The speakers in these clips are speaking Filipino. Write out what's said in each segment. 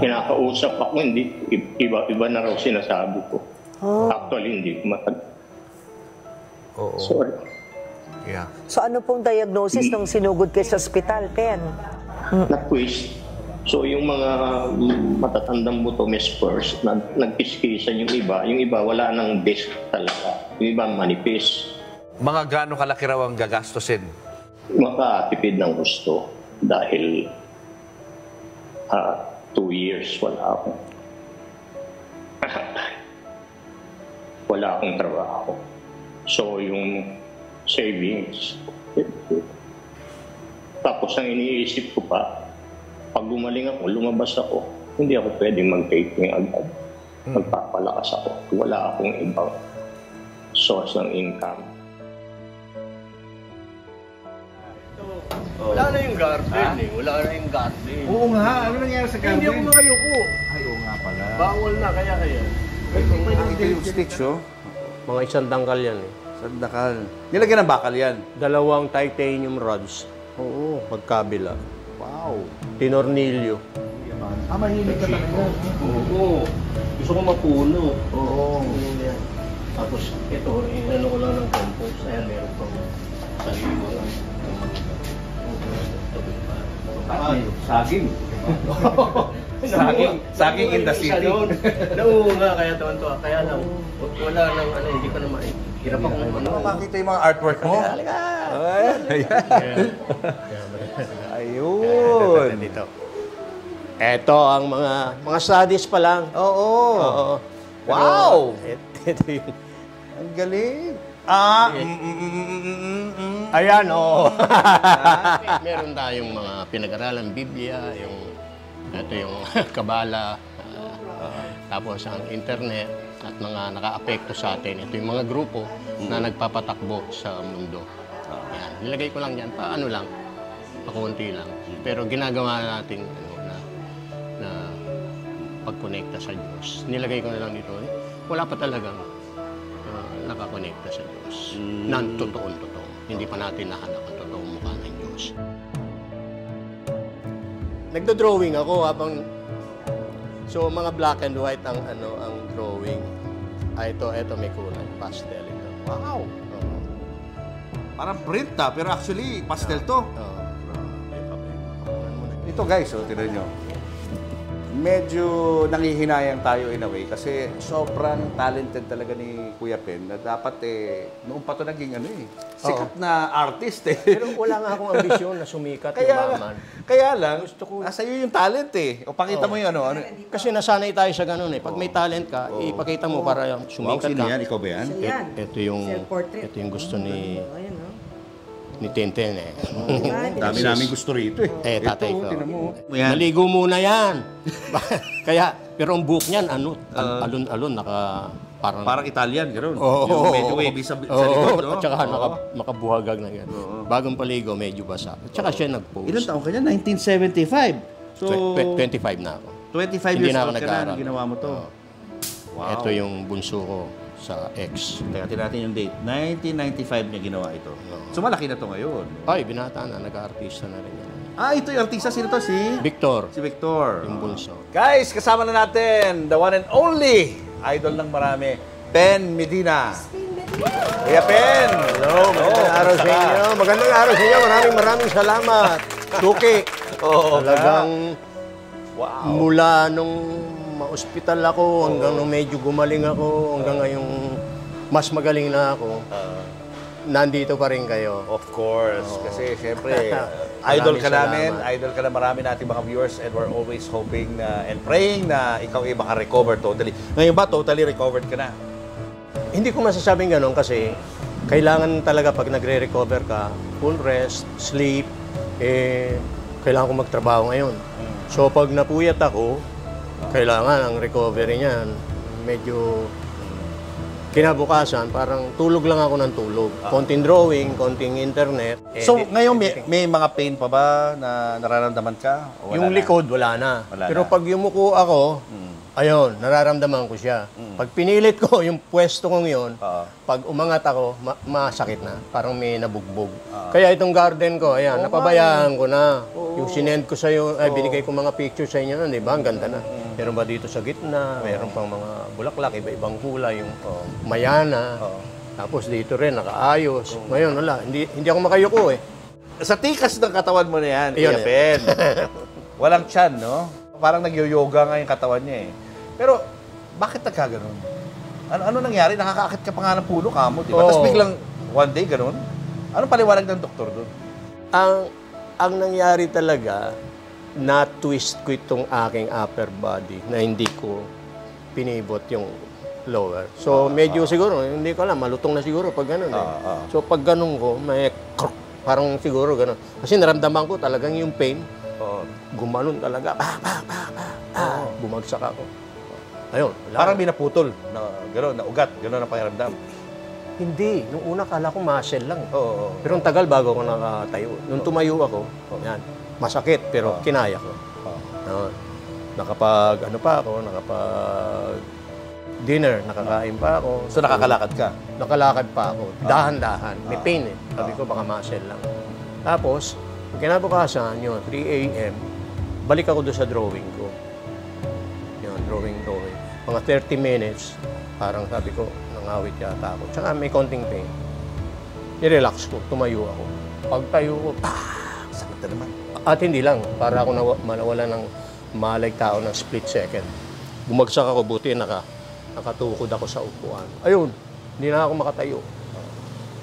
kinakausap ako, hindi. Iba na raw sinasabi ko. Actually, hindi ko matag. Sorry. Yeah. So ano pong diagnosis nung sinugod kayo sa ospital, Pen? Na-twist. So yung mga matatandang buto, may spurs, nagkiskisan yung iba wala nang disc talaga. Yung iba manipis. Mga gaano kalaki raw ang gagastusin? Makatipid ng gusto dahil 2 years wala akong trabaho. So yung savings, tapos ang iniisip ko pa, pag gumaling ako, lumabas ako, hindi ako pwedeng mag-taping agad. Magpapalakas ako. Wala akong ibang source ng income. Wala na yung garden eh. Wala na yung garden. Oo nga, ano nangyari sa garden? Hindi ako makayuko. Ay, oo nga pala. Bawal na, kaya. Ito yung stitch, oh. Mga isang dangkal yan eh. Sandakal. Nilagyan ng bakal yan. 2 titanium rods. Oo, magkabila. Wow. Tinornilyo. Mahilig ka talaga. Oo. Gusto ko mapuno. Oo. Tapos ito, inano ko lang ng compost. Ayan, meron pang sarili mo lang. Saging. Saging in the city. Naunga, kaya tuwan-tuwa. Kaya lang, wala nang ano, hindi ko na hirap akong ano. Makakita yung mga artwork mo? Ayun. Ito ang mga studies pa lang. Oo. Oo. Wow! Ito yung... Ang galing. Ayan, oo. Meron tayong mga pinag-aralan, Biblia, ito yung Kabala, tapos ang internet at mga naka-apekto sa atin. Ito yung mga grupo na nagpapatakbo sa mundo. Yan. Nilagay ko lang yan, paano lang, pakunti lang. Pero ginagawa natin na pagkonekta sa Diyos. Nilagay ko na lang dito, wala pa talagang nakakonekta sa Diyos. Nang totoo. Hindi pa natin nahanap ang totoong mukha ng Diyos. Nagdo-drawing ako habang... So, mga black and white ang drawing. Ito may kulay. Pastel ito. Wow! Parang print pero actually, pastel to. Ito guys, tignan nyo. Medyo nangihinayang tayo in a way kasi sobrang talented talaga ni Kuya Pen na dapat noon pa to naging sikat na artist Pero wala nga akong ambisyon na sumikat, umaman. Kaya lang, gusto ko nasa iyo yung talent O pakita mo yung ano. Kasi nasanay tayo sa ganun Pag may talent ka, ipakita mo para sumikat ka. Yan? Ikaw ba yan? Ito yung gusto ni Tintin Dami namin gusto rito Tatay ko. Maligo muna yan. Pero ang buhok niyan, alon-alon, parang Italian, gano'n. Oo. Medyo wavy sa likod, no? At saka nakabuhagag na yan. Bagong paligo, medyo basa. At saka siya nag-post. Ilan taon ka niya? 1975. So, 25 na ako. 25 years old ka na, ginawa mo to. Wow. Ito yung bunso ko sa ex. Teka, natin yung date. 1995 niya ginawa ito. So, malaki na to ngayon. Ay, binata na. Nag-artista na rin yan. Ito yung artista. Sino to? Si Victor. Si Victor. Yung bunso. Guys, kasama na natin the one and only idol ng marami, Pen Medina. Kuya Pen! Hello, magandang araw sa inyo. Magandang araw sa inyo. Maraming salamat. Tuki. Talagang mula nung ma-hospital ako hanggang nung medyo gumaling ako hanggang ngayong mas magaling na ako. Nandito pa rin kayo. Of course. Kasi siyempre, idol ka namin. Idol ka na marami nating mga viewers and we're always hoping and praying na ikaw ay maka-recover totally. Ngayon ba, totally recovered ka na? Hindi ko masasabing gano'n kasi kailangan talaga pag nagre-recover ka, full rest, sleep, kailangan ko magtrabaho ngayon. So pag napuyat ako, kailangan ang recovery niyan, medyo kinabukasan, parang tulog lang ako ng tulog. Konting drawing, konting internet. So, ngayon may mga pain pa ba na nararamdaman ka? O wala yung na? likod, wala na. Pero pag yumuko ako, ayun, nararamdaman ko siya. Pag pinilit ko yung pwesto kong yun, pag umangat ako, masakit na. Parang may nabugbog. Kaya itong garden ko, ayan, napabayaan ko na. Yung sinend ko sa'yo, ay binigay ko mga picture sa inyo nun, di ba? Ang ganda na. Meron ba dito sa gitna, meron pang mga bulaklak, iba-ibang kulay, yung mayana. Tapos dito rin, nakaayos. Ngayon, wala, hindi ako makayuko eh. Sa tikas ng katawan mo na yan, Ayun, Kuya Pen. Walang tiyan, no? Parang nag-yoga nga yung katawan niya eh. Pero, bakit nagkaganon? Ano nangyari? Nakakaakit ka pa nga ng puno kamo, di ba? Oo. Tapos biglang one day, ganon? Anong paliwanag ng doktor doon? Ang nangyari talaga, na-twist ko itong aking upper body na hindi ko pinibot yung lower. So, medyo siguro, hindi ko alam, malutong na siguro pag gano'n eh. So, pag gano'n ko, may parang siguro gano'n. Kasi naramdaman ko talagang yung pain, gumanon talaga. Bumagsak ako. Ayun. Parang binaputol, na gano'n, na ugat, gano'n ang pakiramdam. Hindi. Nung una, kala ko muscle lang. Oo. Pero ang tagal bago ako nakatayo. Nung tumayo ako, yan, masakit, pero kinaya ko. Nakapag dinner, nakakain pa ako. So, nakakalakad ka? Nakalakad pa ako. Dahan-dahan. May pain eh. Sabi ko, baka muscle lang. Tapos, kinabukasan, yun, 3 a.m., balik ako doon sa drawing ko. Yun, drawing. Mga 30 minutes, parang sabi ko, nangawit yata ako. Tsaka may konting pain. I-relax ko, tumayo ako. Pagtayo ko, Sakit na naman. at hindi lang, para ako nawala ng malag tao ng split second. Bumagsak ako, buti nakatukod ako sa upuan. Ayun, hindi na ako makatayo.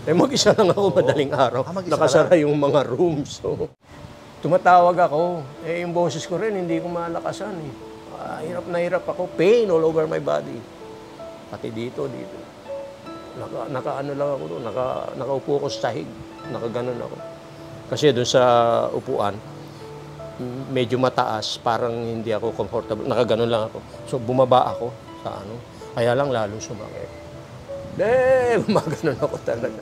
Mag-isa lang ako madaling araw. mag-isa Nakasara yung mga rooms. So, tumatawag ako. Yung boses ko rin, hindi ko malakasan. Hirap na hirap ako. Pain all over my body. Pati dito. Naka-ano lang ako doon. Nakaupo ako sa sahig. Nakaganon ako. Kasi doon sa upuan, medyo mataas, parang hindi ako comfortable. Nakaganon lang ako. So, bumaba ako sa ano. Kaya lang lalo sumakit. Gumaganon ako talaga.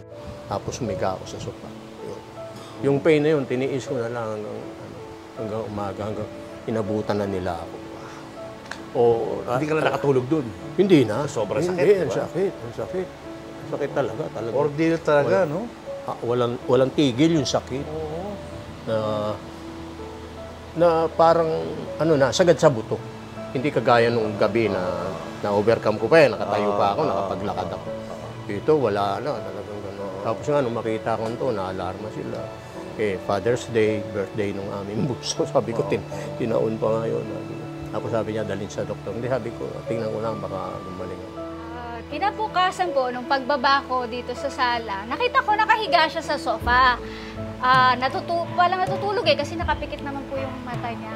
Tapos humiga ako sa sofa. Yung pain na yun, tiniis ko na lang hanggang umaga, hanggang inabutan na nila ako. Hindi ka na nakatulog doon? Hindi na. Sobrang sakit, Hindi, diba? ang sakit. Sakit talaga. Ordeal talaga, no? Walang tigil yung sakit. Na parang, sagad sa buto. Hindi kagaya nung gabi na overcome ko pa nakatayo pa ako, nakapaglakad ako. Dito, wala na, talagang gano'n. Tapos nga, nung makita ko ito, naalarma sila. Father's Day, birthday nung aming bunso. Sabi ko, tinaon pa nga yun. Tapos sabi niya, dalhin sa doktor. Hindi, sabi ko, tingnan ko lang, baka gumaling ako. Kinabukasan po, nung pagbaba ko dito sa sala, nakita ko nakahiga siya sa sofa. Walang natutulog kasi nakapikit naman po yung mata niya.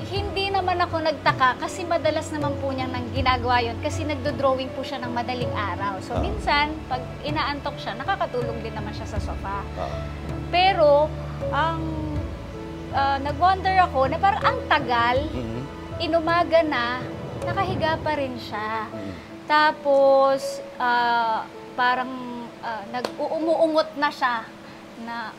Hindi naman ako nagtaka kasi madalas naman po niya nang ginagawa yun kasi nagdo-drawing po siya ng madaling araw. So minsan, pag inaantok siya, nakakatulog din naman siya sa sofa. Pero, nag-wonder ako na parang ang tagal, inumaga na, nakahiga pa rin siya. Tapos, parang umuungot na siya na,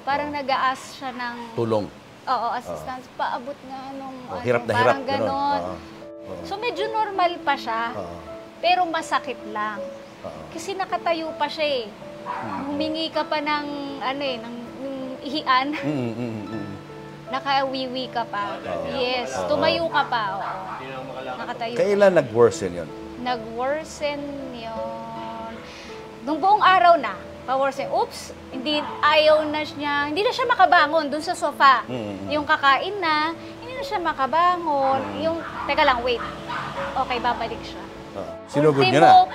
parang nag-a-ask siya ng... Tulong. Oo, assistance. Paabot nga nung Hirap na hirap. parang ganon. So, medyo normal pa siya, pero masakit lang. Kasi nakatayo pa siya eh. Humingi ka pa ng, ng ihian. Nakawiwi ka pa. Yes, tumayo ka pa. Nakatayo. Kailan nag-worsen yun? Nag-worsen yun. Nung buong araw na, pa-worsen. Oops, hindi na siya makabangon dun sa sofa. Yung kakain na, hindi na siya makabangon. Teka lang, wait. Okay, babalik siya. Sinugod niya na?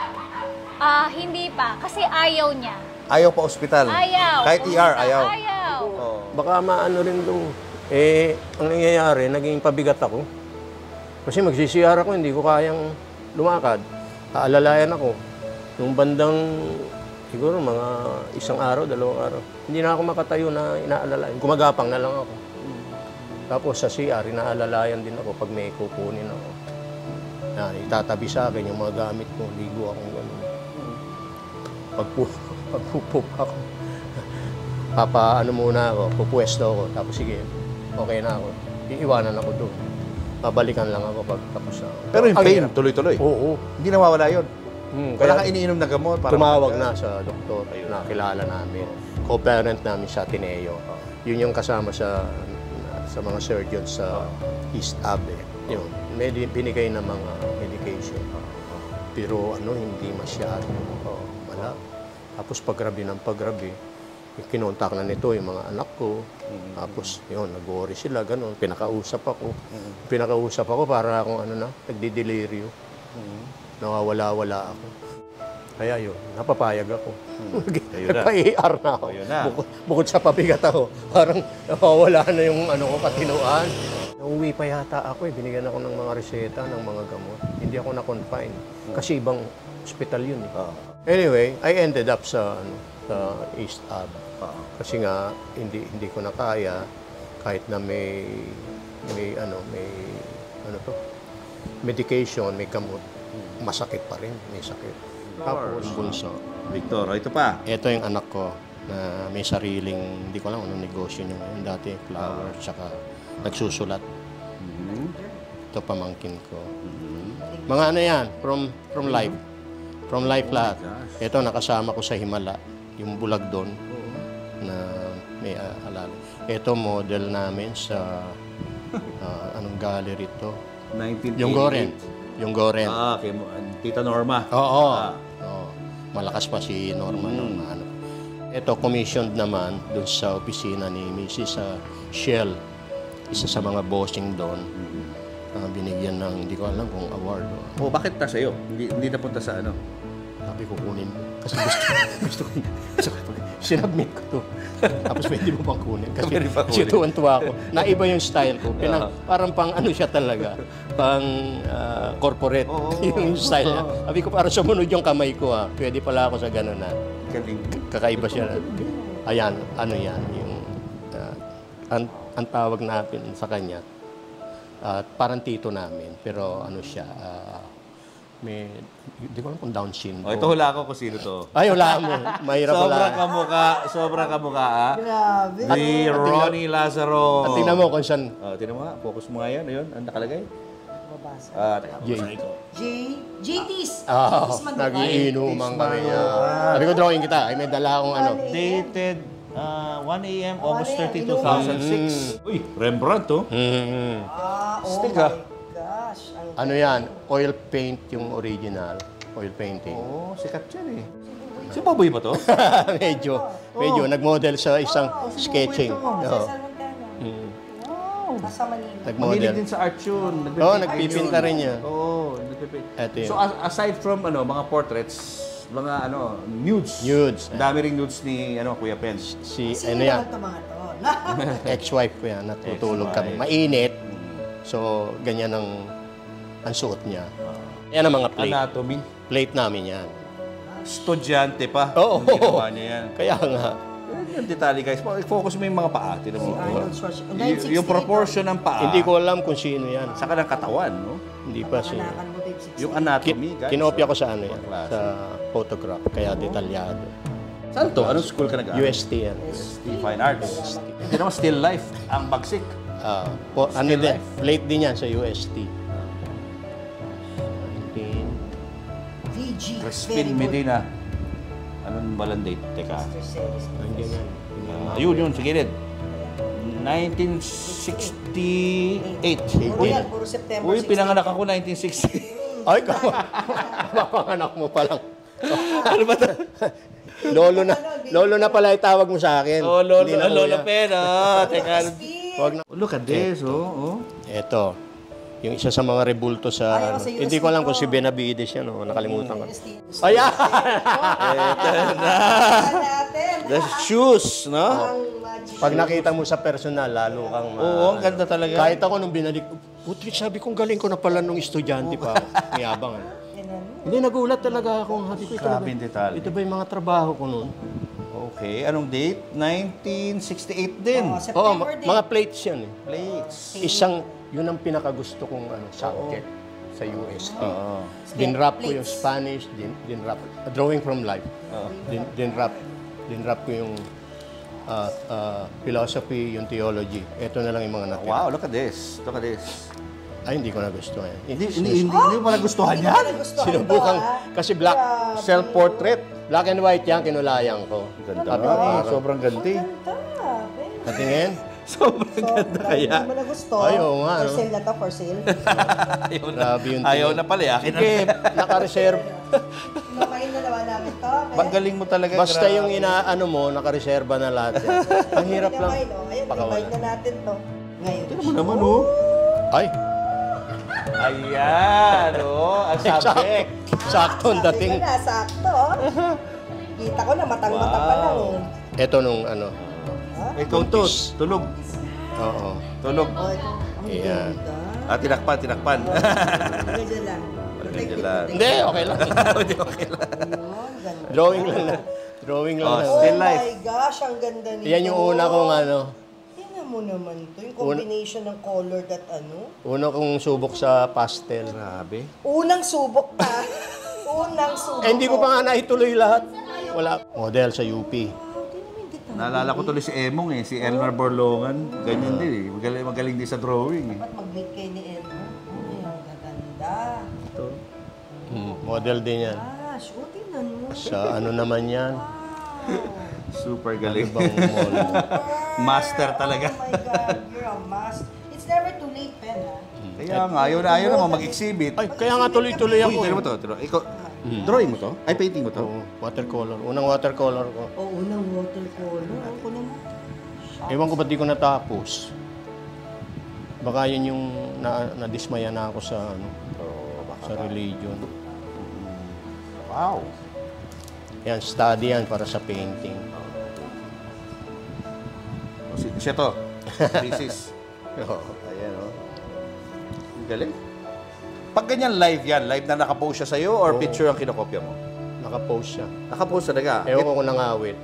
Hindi pa, kasi ayaw niya. Ayaw pa ospital? Ayaw. Kahit ER, ayaw? Ayaw. Baka maano rin doon. Ang nangyayari, naging pabigat ako. Kasi magsisiyar ako, hindi ko kayang lumakad. Aalalayan ako. Nung bandang, siguro mga 1 araw, 2 araw, hindi na ako makatayo na inaalalayan. Gumagapang na lang ako. Tapos sa CR, inaalalayan din ako pag may kukunin ako. Itatabi sa akin yung mga gamit ko, ligo akong gano'n. Pagpupop ako, muna ako, pupwesto ako, tapos sige, okay na ako. Iiwanan ako doon. Babalikan lang ako pag tapos na ako. Pero yung pain, tuloy-tuloy? Oo. Hindi nawawala yun? Wala Kaya kang iniinom na gamot? tumawag na sa doktor na kilala namin. co-parent namin sa Ateneo. Yun yung kasama sa mga surgeons sa East Ave. Yun, binigay na mga medication. Pero hindi masyado. Wala. Tapos paggabi ng paggabi, kinontak na nito yung mga anak ko. Tapos yun, nag-worry sila, gano'n. Pinakausap ako para akong nagdideliryo. Nawawala-wala ako. Kaya yun, napapayag ako. Nagpa-ER na ako. Bukod sa pabigat ako, parang nawawala na yung katinuan. Nauwi pa yata ako binigyan ako ng mga reseta, ng mga gamot. Hindi ako na-confine. Kasi ibang hospital yun Anyway, I ended up sa East Ave. Kasi nga, hindi ko na kaya kahit na may medication, may gamot, masakit pa rin, may sakit. Tapos, bunso. Victor, ito pa. Ito yung anak ko na may sariling, hindi ko alam anong negosyo niya ngayon. Dati, flower, tsaka nagsusulat. Ito pamangkin ko. Mga yan, from life. From life lahat. Ito, nakasama ko sa Himala, yung bulag doon na may alala. Ito, model namin sa anong gallery to? 1988. Yung Goren. Kay Tita Norma. Oo. Malakas pa si Norma nung Ito, commissioned naman doon sa opisina ni Mrs. Shell. Isa sa mga bossing doon. Binigyan ng, hindi ko alam kung award. Bakit na sa'yo? Hindi napunta sa Sabi ko kunin mo. Kasi gusto ko. Sinubmit ko to. Tapos pwede mo bang kunin? Kasi tuwan-tuwa ako. Naiba yung style ko. Parang pang siya talaga. Pang corporate yung style niya. Sabi ko parang sumunod yung kamay ko Pwede pala ako sa gano'n na. Kakaiba siya. Ayan, yan. Yung, ang tawag natin sa kanya. Parang tito namin. Pero siya, hindi ko alam kung Down syndrome. Ito hula ko kung sino to. Ay, hula mo. Mahirap hula. Sobrang kamukha. Grabe. Ni Ronnie Lazaro. At tingnan mo kung saan. Tingnan mo nga. Focus mo nga yan. Ayun, ang nakalagay. JT's. Nag-iinuman kami niya. Sabi ko, drawing kita. Ay, may dala akong Dated 1 a.m. August 30, 2006. Uy, Rembrandt to. Stick Gosh. Yan? Oil paint yung original. Oil painting. Sikat yan Si Baboy ba to? medyo. Nag-model sa isang sketching. Nasa Manila. Nag-model. Mahilig din sa art yun. Nagpipinta rin niya. Ito yun. So aside from mga portraits, mga nudes. Ang dami ring nudes ni Kuya Pen. Sino naman ito mga to? Ex-wife ko yan. Natutulog kami. Mainit. So, ganyan ang suot niya. Yan ang mga plate. Anatomy. Plate namin yan. Estudyante pa. Oo. Ginawa niya yan. Kaya nga. Yung detalye guys, focus mo yung mga paa. Tignan mo. Arnold Schwarzenegger. Yung proportion ng paa. Hindi ko alam kung sino yan. Saka ng katawan, no? Hindi pa siya. Yung anatomy, guys. Kinopya ko sa sa photograph. Kaya detalyado. Saan to? Anong school ka nag-aaral? UST yan. Fine Arts. Hindi naman still life. Ang bagsik. Plate din yan sa UST. VG. Crispin Medina. Anong balang date? Teka. Hindi yan. Yun, sa gilid. 1968. Uy, puro September 16. Uy, pinanganak ako 1960. Ay, kapanganak mo pa lang. Ano ba ito? Lolo na pala itawag mo sa akin. Lolo Pena. Teka. Look at this, Ito, yung isa sa mga rebulto sa... hindi ko alam kung si Benavides yan, nakalimutan ko. Ayan! Ito na. The shoes, no? Pag nakita mo sa personal, lalo kang... Oo, ang ganda talaga. Kahit ako nung binalik, putrik, sabi kong galing ko na pala nung estudyante pa. Mayabang. Hindi, nagulat talaga ako. Sabi ko, Grabing detalye. ito ba yung mga trabaho ko noon? Okay, anong date? 1968 din. September din. Mga plates yan eh. Plates. Isang, yun ang pinakagusto kong subject sa UST. Dinrap ko yung Spanish, dinrap, drawing from life. Dinrap ko yung philosophy, yung theology. Ito na lang yung mga natira. Wow, look at this. Look at this. Ay, hindi ko nagustuhan. Hindi mo nagustuhan yan? Sinubukan, kasi black self-portrait. Black and white yan, kinulayan ko. Ganda. Sabi ko, Sobrang ganti. Ganda. Ben. Patingin? Sobrang ganda kaya. Hindi mo na gusto. Ay, oo nga, For no? sale na to, for sale. Grabe yung Ayaw tingin. na pala. Akin na. Sige, naka-reserve. Lumain na naman namin to. Ben. Magaling mo talaga. Basta grabe. yung inaano mo, naka-reserva na lahat yan. Ang hirap lang. Ayan, Pakawala. divide na natin to. Ngayon. Tignan mo naman, oh. Ay, Ayan, oh. Ang subject. sakto ang dating. Sabi ko na, sakto. Kita ko na, matang-mata pa lang. Ito nung ano. Ikaw to. Tulog. Oo. Tulog. Oh, ito. Ang Ayan. ganda. Tinakpan. Ganyan lang. Ganyan lang. Hindi, okay lang. Ayun, ganda. Drawing lang na. Drawing lang na. Oh Still my life. gosh, ang ganda nito. Yan yung una kong ano. Tingnan mo naman to. Yung combination ng color that ano. Una kong subok sa pastel. Grabe. Unang subok pa. Unang subok. Eh, hindi ko pa nga naituloy lahat. Wala. Model sa UP. Naalala ko tuloy si Emong eh, si Elmer Borlongan. Ganyan din eh. Magaling din sa drawing eh. Dapat mag-meet kayo ni Elmo. Ay, ang gaganda. Ito. Model din yan. Gosh, oh, tingnan mo. Sa ano naman yan? Super galing. Ibang model. Master talaga. Oh my God, you're a master. It's never too late, Ben, ha? Kaya nga, ayaw naman mag-exhibit. Ay, kaya nga tuloy-tuloy ako. Uy, tignan mo to. Ikaw, drawing mo to? Ay, painting mo to? Oo, watercolor. Unang watercolor ko. Oo, unang watercolor. Ako naman. Ewan ko ba't di ko natapos. Baka yun yung nadismaya na ako sa ano, sa religion. Wow. Yan, study yan para sa painting. Siya to. Thesis. Oo. Ayan, oh. Ang galing. Pag ganyan live yan, live na nakapost siya sa'yo or picture ang kinokopya mo? Nakapost siya. Nakapost talaga. Ewan ko kung nangawit.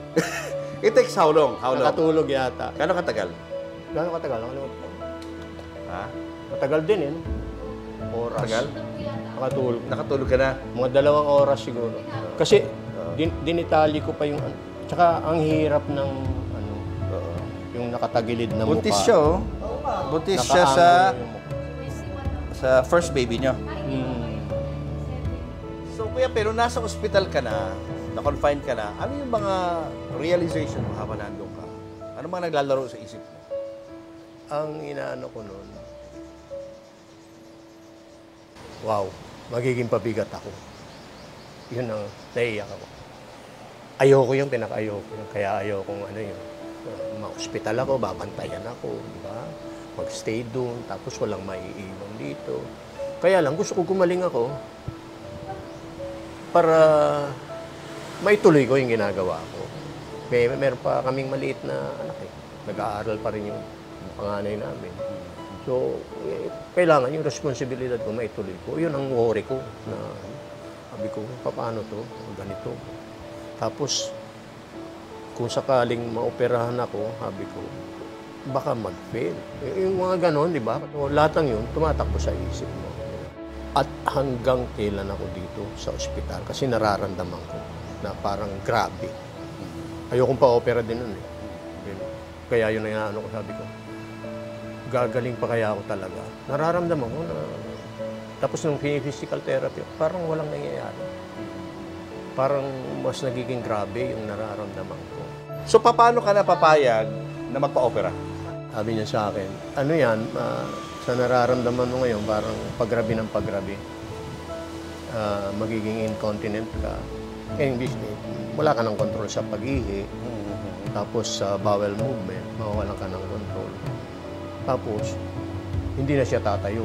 It takes how long? How long? Nakatulog yata. Gano'ng katagal? Gano'ng katagal? Nakalimutan ko. Ha? Matagal din eh. Oras. Tagal? Nakatulog. Nakatulog ka na? Mga 2 oras siguro. Kasi dinitali ko pa yung ano. Tsaka ang hirap ng ano, yung nakatagilid na mukha. Buntis siya, oh. Buntis siya Nakaangle yung mukha. sa first baby niya. Hmm. So, kuya, pero nasa ospital ka na-confine ka na, ano yung mga realization mo habang nandun ka? Ano mga naglalaro sa isip mo? Ang inaano ko noon, wow, magiging pabigat ako. Yun ang naiiyak ako. Ayoko yung pinaka-ayoko yun. Kaya ayokong ano yun. Ma-hospital ako, babantayan ako, di ba? Mag-stay doon, tapos walang maiiwan dito. Kaya lang, gusto ko gumaling ako para maituloy ko yung ginagawa ko. Meron pa kaming maliit na anak eh. Nag-aaral pa rin yung panganay namin. So, kailangan yung responsibilidad ko maituloy ko. Yun ang worry ko na sabi ko, paano to? Ganito. Tapos, kung sakaling maoperahan ako, sabi ko, baka mag-fail. Yung mga ganon, di ba? So, lahat ng yun, tumatakbo sa isip mo. At hanggang kailan ako dito sa ospital kasi nararamdaman ko na parang grabe. Ayokong pa-opera din nun eh. Kaya yun na ano ko, sabi ko, gagaling pa kaya ako talaga. Nararamdaman ko na, tapos nung physical therapy, parang walang nangyayari. Parang mas nagiging grabe yung nararamdaman ko. So, paano ka napapayag na magpa-opera? Sabi niya sa akin, ano yan, sa nararamdaman mo ngayon, parang paggrabe ng paggrabe. Magiging incontinent ka. Wala ka ng control sa pag-ihi. Tapos sa bowel movement, mawawalan ka ng control. Tapos, hindi na siya tatayo.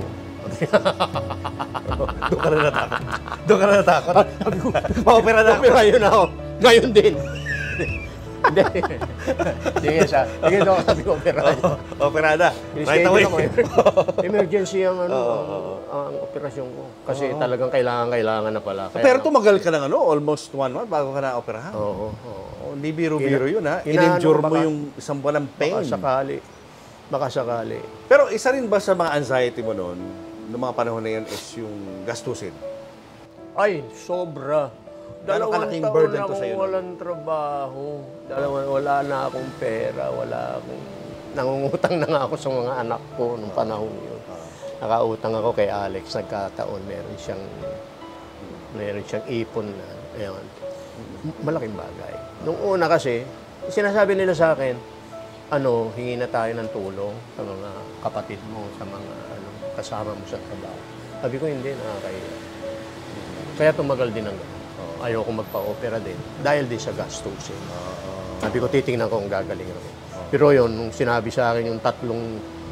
Doon ka na natakot. Doon ka na natakot. Sabi ko, ma-opera na ako. Opera yun ako. Ngayon din. Hindi. Sige siya. Sige doon ako sabi ko, opera. Opera na. Right away. Emergency ang ang operasyon ko. Kasi talagang kailangan na pala. Kaya Pero tumagal ka ng almost 1 month bago ka na-operahan. Oo. Hindi biro-biro yun, ha? Inaano In-endure ko mo baka- yung isang buwan ng pain. Baka sakali. Pero isa rin ba sa mga anxiety mo noon, noong mga panahon na yun, is yung gastusin? Ay, sobra. Gaano 2 kalaking taon burden na to akong sa'yo, no? walang trabaho. Wala na akong pera. Nangungutang na nga ako sa mga anak ko nung panahon yun. Nakautang ako kay Alex. Nagkataon, meron siyang ipon na. Ayan. malaking bagay. Nung una kasi, sinasabi nila sa akin, hingi na tayo ng tulong sa mga kapatid mo, sa mga kasama mo sa trabaho. Sabi ko, hindi, nakakaya. Kaya tumagal din ang ayoko magpa-opera din dahil din sa gastusin. Sabi ko, titingnan ko kung gagaling ako. Pero yun, nung sinabi sa akin yung 3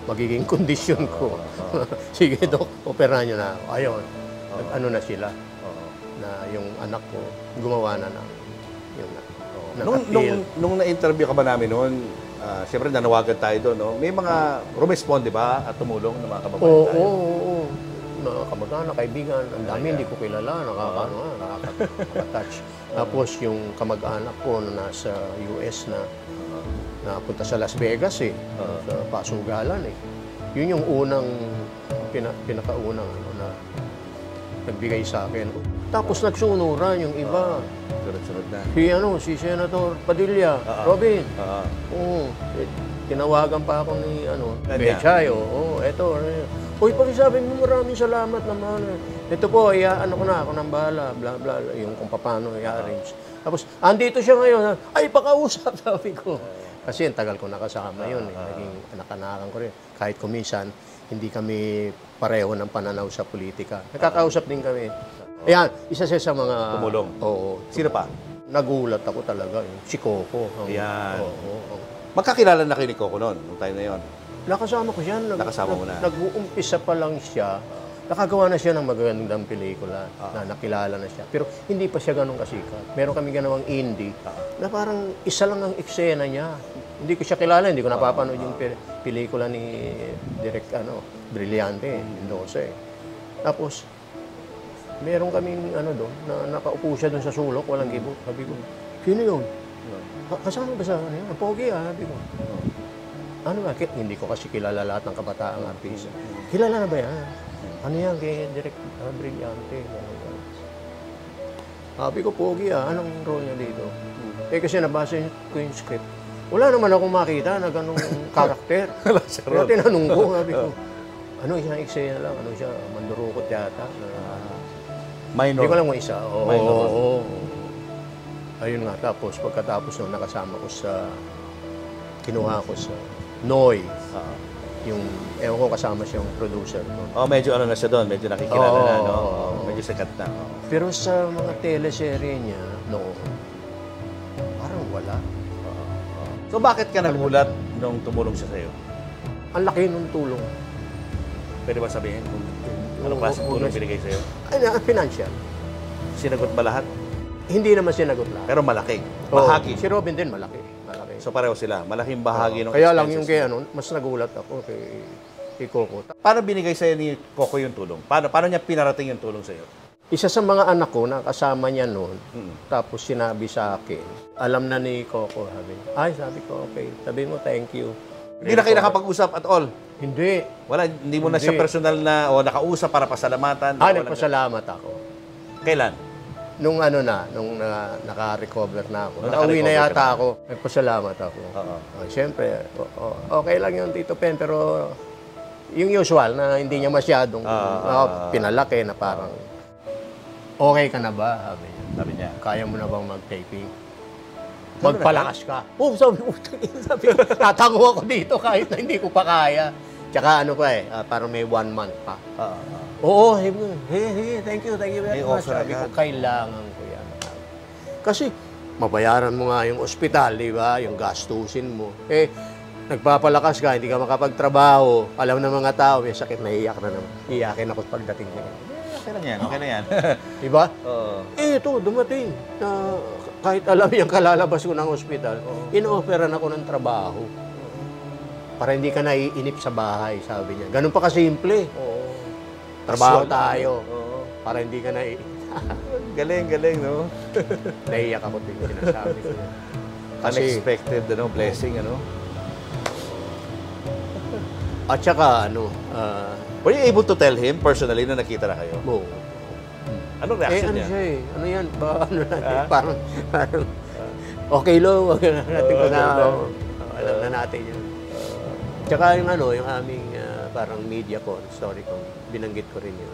magiging kondisyon ko, sige, Dok, operahan nyo na ako. Ayun, ano na sila, na yung anak ko, gumawa na ng Nung na-interview ka ba namin noon, siyempre nanawagan tayo doon, no? May mga rumesponde ba at tumulong ng mga kababayan tayo? Oo. Mga kamag-anak, kaibigan, ang dami hindi ko kilala, nakaka-touch. Tapos yung kamag-anak ko na nasa US na napunta sa Las Vegas sa pasugalan Yun yung unang, pinakaunang na nagbigay sa akin. Tapos nagsunuran yung iba. Sunod-sunod na. Si Senator Padilla, Robin. Tinawagan pa ako ni Bechay. Eto. Uy, pakisabi mo, maraming salamat naman. Ito po, ako nang bahala, bla bla, yung kung paano i-arrange. Tapos, andito siya ngayon, ay, pakausap, sabi ko. Kasi ang tagal ko nakasama yun, naging anak-anakan ko rin. Kahit kumisan, hindi kami pareho ng pananaw sa politika. Nakakausap din kami. Ayan, isa siya sa mga... Tumulong? Oo. Sino pa? Nagulat ako talaga, si Coco. Ayan. Magkakilala na kayo ni Coco noon, nung time na yun? Nakasama ko siya. Nakasama mo na? Nag-uumpisa pa lang siya. Nakagawa na siya ng magagandang pelikula na nakilala na siya. Pero hindi pa siya ganun kasikat. Meron kami ganawang indie na parang isa lang ang eksena niya. Hindi ko siya kilala, hindi ko napapanood yung pelikula ni Direk Brillante, Mendoza. Tapos, meron kaming doon, na nakaupo siya doon sa sulok, walang gibo. Sabi ko, sino yun? Kasama ba sa Ang pogi sabi ko. Ano ba? Hindi ko kasi kilala lahat ng kabataang artista. Kilala na ba yan? Ano yan kay Direk Brillante? Sabi ko, pogi anong role niya dito? Kasi nabasa ko yung script. Wala naman akong makita na ganong karakter. Kaya tinanong ko, sabi ko, isang eksena lang, siya, mandurukot yata. Minor? Hindi ko lang kung isa. Minor? Ayun nga, tapos pagkatapos nung nakasama ko kinuha ko sa Noy. Yung, ewan ko kasama siyang producer. Medyo na siya doon, medyo nakikilala na, no? Medyo sikat na. Pero sa mga teleserye niya, parang wala. So bakit ka nagulat nung tumulong siya sa'yo? Ang laki nung tulong. Pwede ba sabihin kung anong klase tulong binigay sa'yo? Financial. Sinagot ba lahat? Hindi naman sinagot lahat. Pero malaki. Bahagi. Si Robin din malaki. So pareho sila. Malaking bahagi ng kaya lang yung mas nagulat ako kay Coco. Paano binigay sa'yo ni Coco yung tulong? Paano niya pinarating yung tulong sa'yo? Isa sa mga anak ko na kasama niya noon, tapos sinabi sa akin, alam na ni Coco, sabi ko, okay. Sabi mo, thank you. Hindi na kayo nakapag-usap at all? Hindi. Hindi mo na siya personal na o nakausap para pasalamatan? Nagpasalamat ako. Kailan? Nung naka-recover na ako. Nauwi na yata ako. Nagpasalamat ako. Siyempre, okay lang yun, Tito Pen, pero yung usual na hindi niya masyadong pinalaki na parang, okay ka na ba? Sabi niya. Kaya mo na bang mag-taping? Magpalakas ka. Sabi ko, tatango ako dito kahit na hindi ko pa kaya. Tsaka parang may 1 month pa. Oo, thank you very much. Sabi ko, kailangan ko yan. Kasi, mabayaran mo nga yung ospital, di ba? Yung gastusin mo. Nagpapalakas ka, hindi ka makapagtrabaho. Alam ng mga tao, may sakit, naiiyak na naman. Iiyakin ako pagdating niya. Okay na yan. Diba? Ito, dumating. Kahit alam yung kalalabas ko ng ospital, in-offeran ako ng trabaho. Para hindi ka naiinip sa bahay, sabi niya. Ganun pa kasimple. Trabaho tayo. Para hindi ka Galing, no? Naiiyak ako din yung sinasabi ko. Unexpected, blessing, At saka, were you able to tell him personally na nakita na kayo? Oo. Anong reaction niya? Ano yan? Parang, okay lo, wag na natin ko na, alam na natin yan. Tsaka yung aming parang media ko, story ko, binanggit ko rin yun.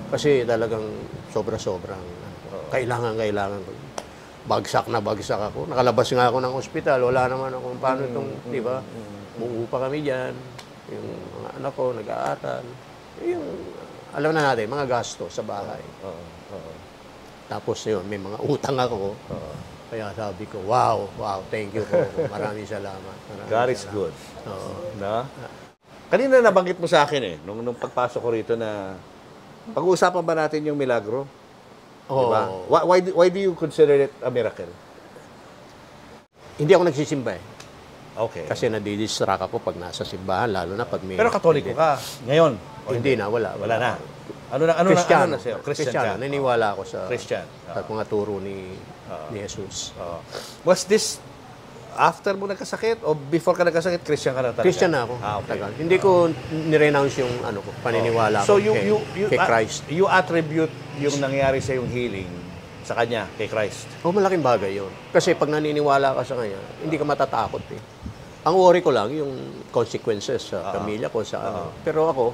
Kasi talagang sobra-sobrang. kailangan ko. Bagsak ako. Nakalabas nga ako ng ospital. Wala naman akong paano itong, di ba? Muupa kami dyan. Yung mga anak ko, nag-aaral. Yung, alam na natin, mga gasto sa bahay. Tapos yun, may mga utang ako. Kaya sabi ko, wow, thank you po. Maraming salamat. God is good. No? Kanina nabanggit mo sa akin nung pagpasok ko rito na pag-uusapan ba natin yung milagro? Diba? Why do you consider it a miracle? Hindi ako nagsisimba eh. Okay. Kasi nadidistract ako pag nasa simbahan, lalo na pag may... Pero Katoliko ka ngayon? Hindi na, wala na. Ano Cristiano. na sa'yo? Cristiano. Naniniwala ako sa mga turo ni Jesus. Was this after mo nagkasakit o before ka nagkasakit, Christian ka na talaga? Christian na ako. Okay. Tagal. Hindi ko nirenounce yung paniniwala So ko kay Christ. You attribute yung nangyari sa yung healing sa kanya, kay Christ? Malaking bagay yun. Kasi pag naniniwala ka sa kanya, hindi ka matatakot eh. Ang worry ko lang, yung consequences sa pamilya ko, sa ano. Pero ako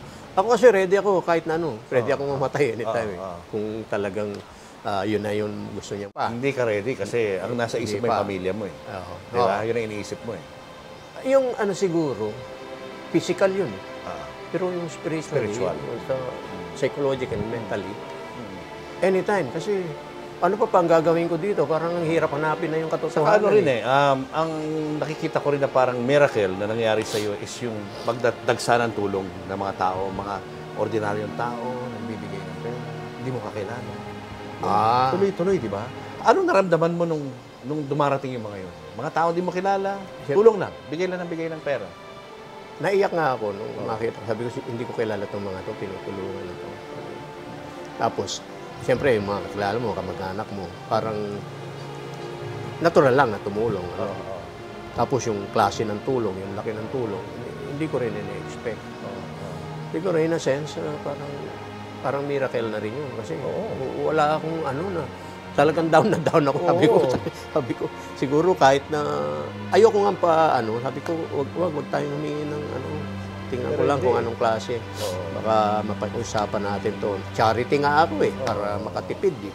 kasi ready ako kahit na ano. Ready ako mamatay anytime eh. Kung talagang yun na yun gusto niya pa. Hindi ka ready kasi ang nasa isip mo yung pamilya mo eh. Diba? Yun ang iniisip mo eh. Yung ano siguro, physical yun eh. Pero yung spiritual. Sa psychological, mentally, anytime. Kasi ano pa ang gagawin ko dito? Parang ang hirap hanapin na yung katotohanan. Saka ano rin ang nakikita ko rin na parang miracle na nangyari sa iyo is yung magdagsa ng tulong ng mga tao, mga ordinaryong tao, nagbibigay ng pera, hindi mo kakilala. Tuloy-tuloy, di ba? Anong naramdaman mo nung dumarating yung mga yun? Mga tao di mo kilala, tulong lang, bigay ng pera. Naiyak nga ako nung makita. Sabi ko, hindi ko kilala itong mga ito, tinutulungan ito. Tapos, siyempre, yung mga kakilala mo, kamag-anak mo, parang natural lang na tumulong. Tapos yung klase ng tulong, yung laki ng tulong, hindi ko rin in-expect. Hindi ko rin, in a sense, parang miracle na rin yun. Kasi wala akong talagang down na down ako. Sabi ko, siguro kahit na, ayoko nga sabi ko, wag tayong humingi ng tingnan ko lang kung anong klase. Baka mapag-usapan natin to. Charity nga ako para makatipid eh.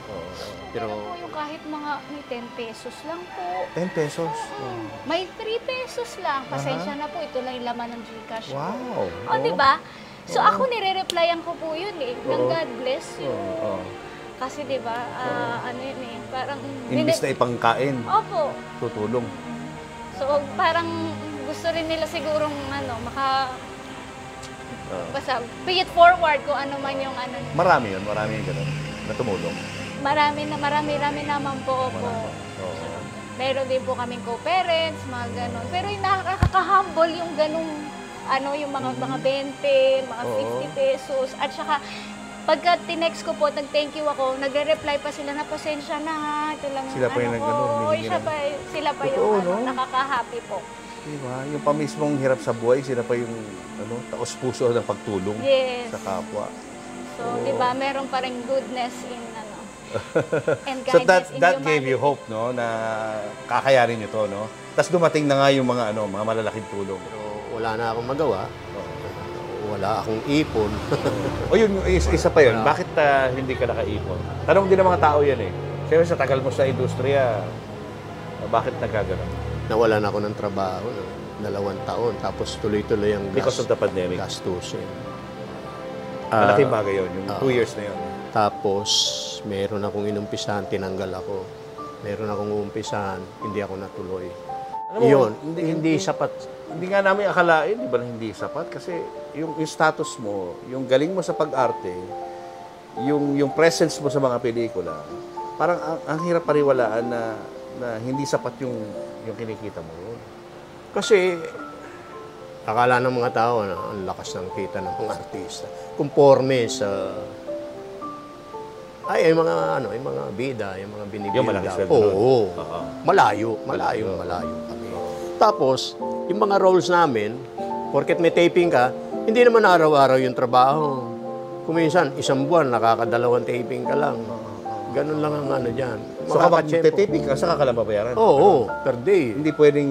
Pero yung kahit mga may 10 pesos lang po. 10 pesos? May 3 pesos lang. Pasensya na po, ito lang yung laman ng Gcash ko. Wow! Di ba? So ako nire-replyan ko po yun ng God bless you. Kasi di ba, parang... Imbis na ipangkain. Opo. Tutulong. So parang gusto rin nila sigurong basta pay it forward kung ano man yung Marami yung gano'n na tumulong. Marami naman po. Meron din po kaming co-parents, mga gano'n. Pero yung nakaka-humble yung gano'ng yung mga 20, mga 50 pesos. At saka, pagka tinext ko po, nag-thank you ako, nagre-reply pa sila na pasensya na ha. Ito lang sila pa yung sila pa yung nakaka-happy po. Diba? Yung pa mismong hirap sa buhay, sila pa yung taos-puso ng pagtulong sa kapwa. So, diba, meron pa rin goodness in and so kindness in that gave you hope, no, na kakayanin nyo to, no? Tapos dumating na nga yung mga malalaking tulong. Pero wala na akong magawa. Wala akong ipon. O yun, isa pa yun. Bakit hindi ka nakaipon? Tanong din ng mga tao yan eh. Siyempre sa tagal mo sa industriya, bakit nagkagano'n? Nawalan ako ng trabaho, 2 taon. Tapos tuloy-tuloy ang because of the pandemic. Gastusin. Malaking bagay yun, yung 2 years na yun. Tapos, meron akong inumpisahan, tinanggal ako. Meron akong umpisahan, hindi ako natuloy. Yun, hindi sapat. Hindi nga namin akalain, di ba, na hindi sapat? Kasi yung status mo, yung galing mo sa pag-arte, yung presence mo sa mga pelikula, parang ang hirap pariwalaan na hindi sapat yung kinikita mo yun. Kasi, akala ng mga tao na ang lakas ng kita ng mga artista. Conforme sa... yung mga bida, yung mga binibida. Yung malaki sweldo. Oo. Malayo kami. Tapos, yung mga roles namin, porket may taping ka, hindi naman araw-araw yung trabaho. Kung minsan, 1 buwan, nakaka2 taping ka lang. Ganun lang ang dyan. So kapag magte-taping ka, saka ka lang babayaran? Oo, per day. Hindi pwedeng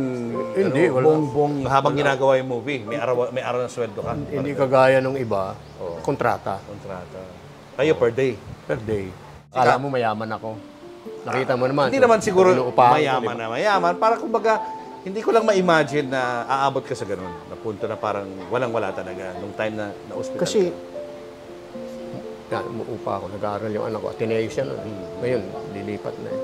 buong habang ginagawa yung movie, may araw na sweldo ka? Hindi kagaya nung iba, kontrata. Kayo per day? Per day. Akala mo mayaman ako. Nakita mo naman. Hindi naman siguro inuupahan ko, mayaman di ba? na mayaman. Para kumbaga, hindi ko lang ma-imagine na aabot ka sa ganun. Na punto na parang walang-wala talaga nung time na na-hospital. Kasi, umuupa ako, nag-aaral yung anak ko. Ateneo siya nun. Ngayon, lilipat na eh.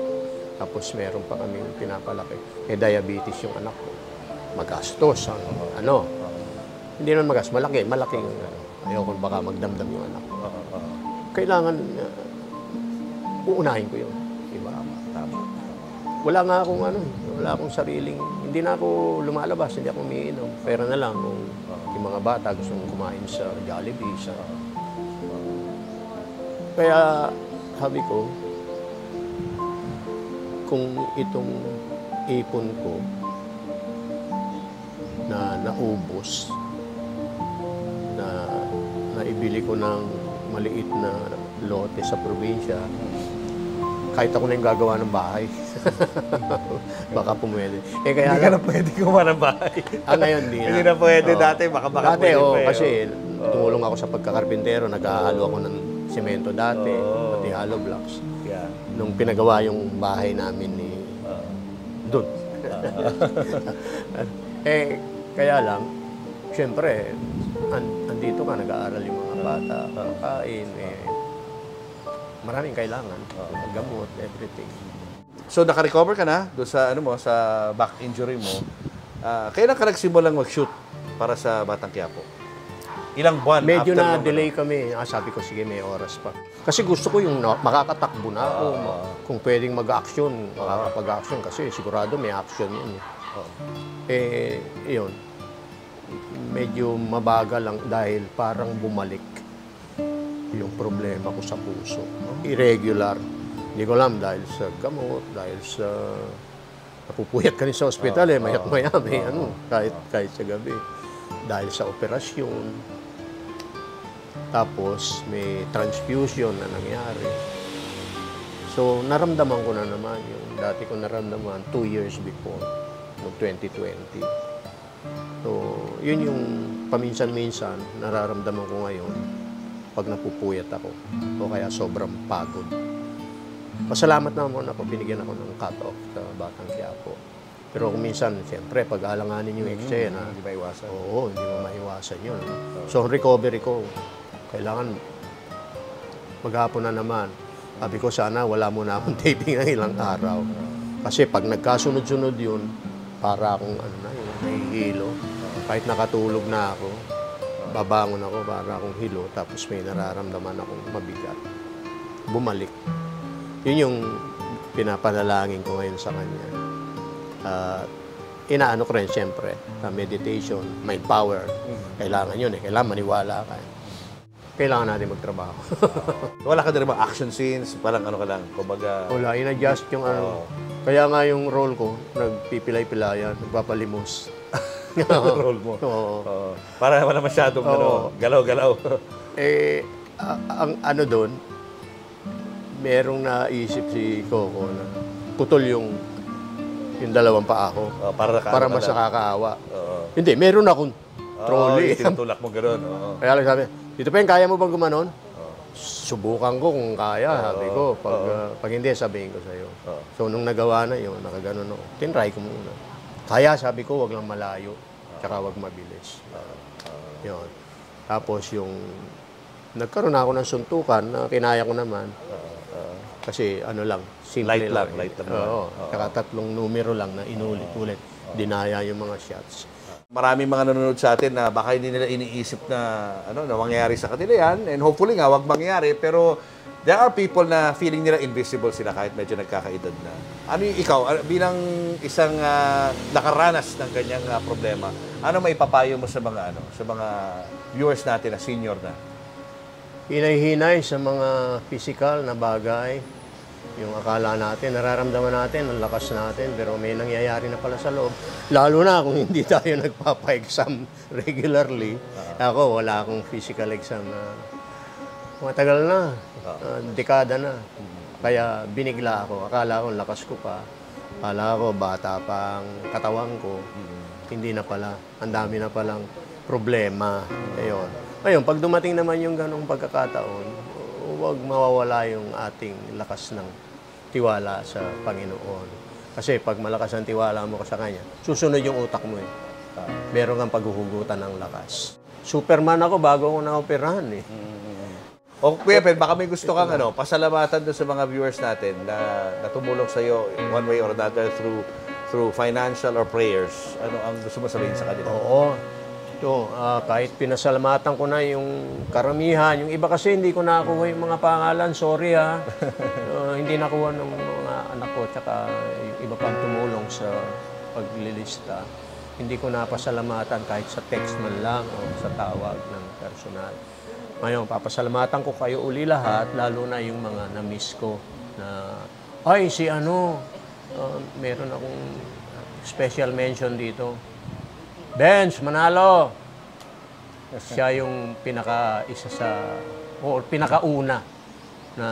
Tapos meron pa kami pinapalaki. Diabetes yung anak ko. Magastos. Ano? Hindi naman magastos. Malaking ano. Ayoko baka magdamdam yung anak ko. Kailangan, uunahin ko yun. Diba? Tama. Wala nga akong wala akong sariling, hindi na ako lumalabas, hindi ako umiinom. Pera na lang kung yung mga bata gusto kumain sa Jollibee, Kaya sabi ko, kung itong ipon ko na naubos, na naibili ko ng maliit na lote sa probinsya, kahit ako na yung gagawa ng bahay. Baka pumwede. Kaya Hindi ka na pwede gumawa ng bahay. Ngayon, hindi na pwede. Dati, baka dati, pwede pa kasi tumulong ako sa pagkakarpintero. Nag-ahalo ako ng semento dati, pati hollow blocks. Yeah. Nung pinagawa yung bahay namin ni doon. Kaya lang, siyempre, andito ka, nag-aaral yung mga bata, kain, maraming kailangan, gamot, everything. So, naka-recover ka na doon sa, sa back injury mo. Kailan ka nagsimulang mag-shoot para sa Batang Quiapo? Ilang buwan Medyo after na-delay kami. Sabi ko, sige, may oras pa. Kasi gusto ko yung makakatakbo na ako. Kung pwedeng mag-action, makakapag-action. Kasi sigurado may action yun. Yun. Medyo mabagal lang dahil parang bumalik yung problema ko sa puso. Irregular. Hindi ko alam dahil sa gamot, dahil sa napupuyat ka rin sa ospital mayat-maya, kahit sa gabi. Dahil sa operasyon. Tapos may transfusion na nangyari. So naramdaman ko na naman yung dati ko naramdaman 2 years before, noong 2020. So yun yung paminsan-minsan nararamdaman ko ngayon pag napupuyat ako o kaya sobrang pagod. Pasalamat naman ako, binigyan ako ng cut-off sa Batang Quiapo. Pero kung minsan, siyempre, pag alanganin yung eksena, hindi maiwasan. Oo, hindi mo maiwasan yun. So, recovery ko, kailangan maghapon na naman. Sabi ko, sana wala muna akong taping ng ilang araw. Kasi pag nagkasunod-sunod yun, para akong yung nahihilo. Kahit nakatulog na ako, babangon ako para akong hilo, tapos may nararamdaman akong mabigat. Bumalik. Yun yung pinapanalangin ko ngayon sa kanya. Inaano ko rin siyempre, meditation, mind power. Kailangan yun kailangan maniwala ka. Kailangan natin magtrabaho. Wala ka din mga action scenes, parang ka lang, kumbaga... Wala, in-adjust yung Kaya nga yung role ko, nagpipilay-pilayan, nagpapalimos. role mo. Oo. Para wala masyadong galaw-galaw. Ang doon, merong naisip si Coco na putol yung dalawang paa ko. Para mas nakakaawa. Hindi, meron akong trolley. Tinutulak mo gano'n. Kaya lang sabi, dito pa kaya mo bang gumanon? Subukan ko kung kaya, sabi ko. Pag hindi, sabihin ko sa'yo. So, nung nagawa na yun, nakaganon ako. Tinry ko muna. Kaya, sabi ko, wag lang malayo. Tsaka wag mabilis. Yun. Tapos nagkaroon ako ng suntukan na kinaya ko naman. Kasi simple light lang. Oo. Tsaka 3 numero lang na inulit-ulit. Dinaya yung mga shots. Maraming mga nanonood sa atin na baka hindi nila iniisip na na mangyayari sa kanila yan. And hopefully nga, wag mangyari. Pero there are people na feeling nila invisible sila kahit medyo nagkakaedad na. Ano yung ikaw, bilang isang nakaranas ng ganyang problema, ano maipapayo mo sa mga viewers natin na senior na? Hinay-hinay sa mga physical na bagay. Yung akala natin, nararamdaman natin, ang lakas natin, pero may nangyayari na pala sa loob. Lalo na kung hindi tayo nagpapa-exam regularly. Ako, wala akong physical exam na matagal na, dekada na. Kaya binigla ako. Akala ko, lakas ko pa. Akala ko, bata pa ang katawan ko. Hindi na pala. Ang dami na palang problema. Ayun. Ngayon, pag dumating naman yung ganong pagkakataon, huwag mawawala yung ating lakas ng tiwala sa Panginoon. Kasi pag malakas ang tiwala mo sa Kanya, susunod yung utak mo eh. Meron kang paghuhugutan ng lakas. Superman ako bago ako na-operahan eh. O Kuya Pen, baka may gusto kang pasalamatan doon sa mga viewers natin na tumulong sa iyo one way or another through financial or prayers. Ano ang gusto mo sabihin sa kanila? Oo. Ito, kahit pinasalamatan ko na yung karamihan, yung iba kasi hindi ko nakuha yung mga pangalan, sorry ha. Hindi nakuha ng mga anak ko, tsaka yung iba pang tumulong sa paglilista. Hindi ko napasalamatan kahit sa text man lang o sa tawag ng personal. Ngayon, papasalamatan ko kayo uli lahat, lalo na yung mga na-miss ko na, ay, si ano, meron akong special mention dito. Benz Manalo. Siya yung pinakauna na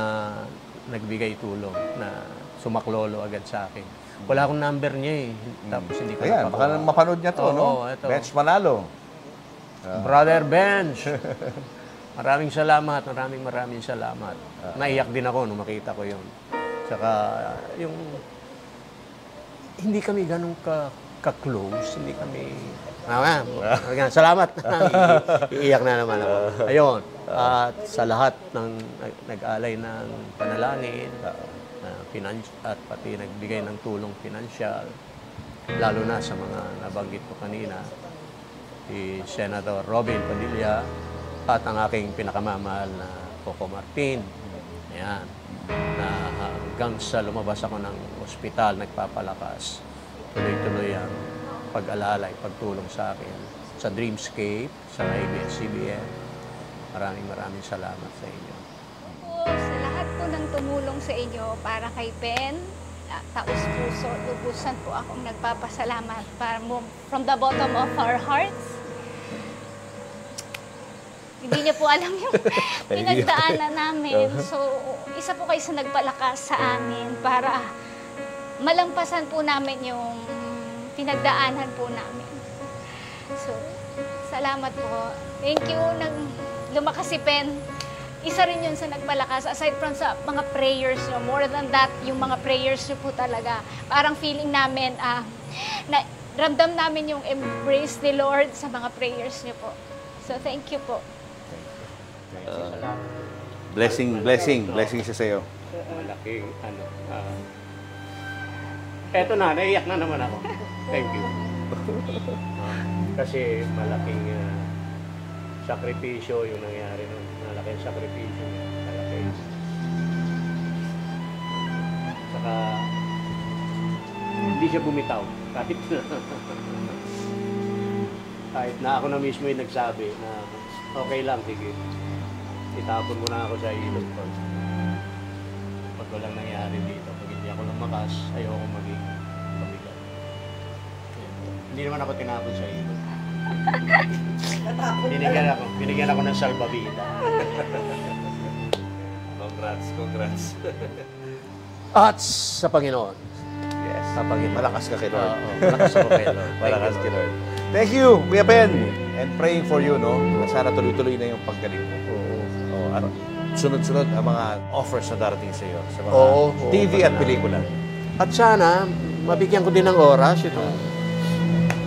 nagbigay tulong, na sumaklolo agad sa akin. Wala akong number niya eh. Tapos hindi ko Ayan, baka mapanood niya to, no? Ito. Benz Manalo. Brother Benz. Maraming salamat, maraming salamat. Naiyak din ako nung makita ko yun. Tsaka yung hindi kami ganun ka-close, hindi kami salamat. Iiyak na naman ako. Ayun, at sa lahat ng nag-alay ng panalangin, at pati nagbigay ng tulong pinansyal, lalo na sa mga nabanggit ko kanina, si Senator Robin Padilla at ang aking pinakamamahal na Coco Martin. Ayan, na hanggang sa lumabas ako ng ospital, nagpapalakas, tuloy-tuloy ang pag-alalay, pagtulong sa akin sa Dreamscape, sa ABS-CBN. Maraming salamat sa inyo. Sa lahat po ng tumulong sa inyo para kay Pen, taus-puso, lubusan po akong nagpapasalamat from the bottom of our hearts. Hindi niya po alam yung pinagdaanan namin. So, isa po kayo sa nagpalakas sa amin para malampasan po namin yung pinagdaanan po namin. So, salamat po. Thank you. Lumakas si Pen. Isa rin yun sa nagpalakas. Aside from sa mga prayers nyo, more than that, yung mga prayers nyo po talaga. Parang feeling namin, na ramdam namin yung embrace ni Lord sa mga prayers nyo po. So, thank you po. Blessing siya sa'yo. Malaking eto na, naiyak na naman ako. Thank you. Kasi malaking sakripisyo yung nangyari nun. Malaking sakripisyo. Malaking. Saka, hindi siya bumitaw. Kahit na ako na mismo yung nagsabi na okay lang, sige. Itapon mo na ako sa ilog ko. Pag walang nangyari dito, pag hindi ako lumakas, ayoko maging mabigat. Hindi naman ako tinapon sa ilog. Binigyan ako ng salbabida. Congrats. At sa Panginoon. Yes. Sa Panginoon. Malakas ka kay Lord. Malakas ako kay Lord. Malakas kay Lord. Thank you, Kuya Pen. And praying for you, no? Sana tuloy-tuloy na yung paggaling mo. At sunod-sunod ang mga offers na darating sa iyo sa mga TV at pelikula. At sana, mabigyan ko din ng oras ito.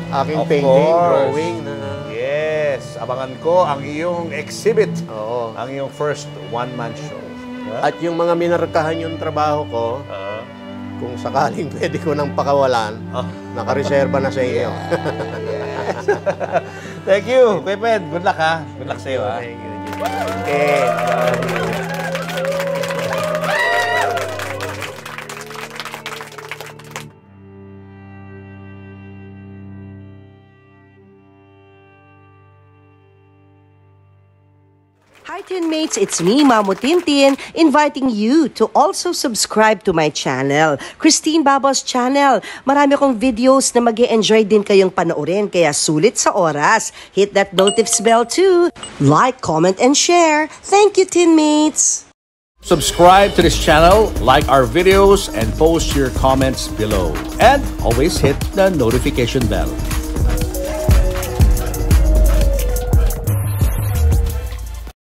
Aking Of painting, course. drawing na... Yes, abangan ko ang iyong exhibit. Oo. Ang iyong first one-man show. At yung mga minarkahan yung trabaho ko, kung sakaling pwede ko nang pakawalan, nakareserba na sa inyo. Yes. Thank you, Kuya Pen. Good luck, ha? Good luck sa iyo, ha? Thank you. Hi, Tinmates! It's me, Mamo Tintin, inviting you to also subscribe to my channel, Christine Babos Channel. Marami akong videos na mag-e-enjoy din kayong panoorin, kaya sulit sa oras. Hit that notification bell too. Like, comment, and share. Thank you, Tinmates! Subscribe to this channel, like our videos, and post your comments below. And always hit the notification bell.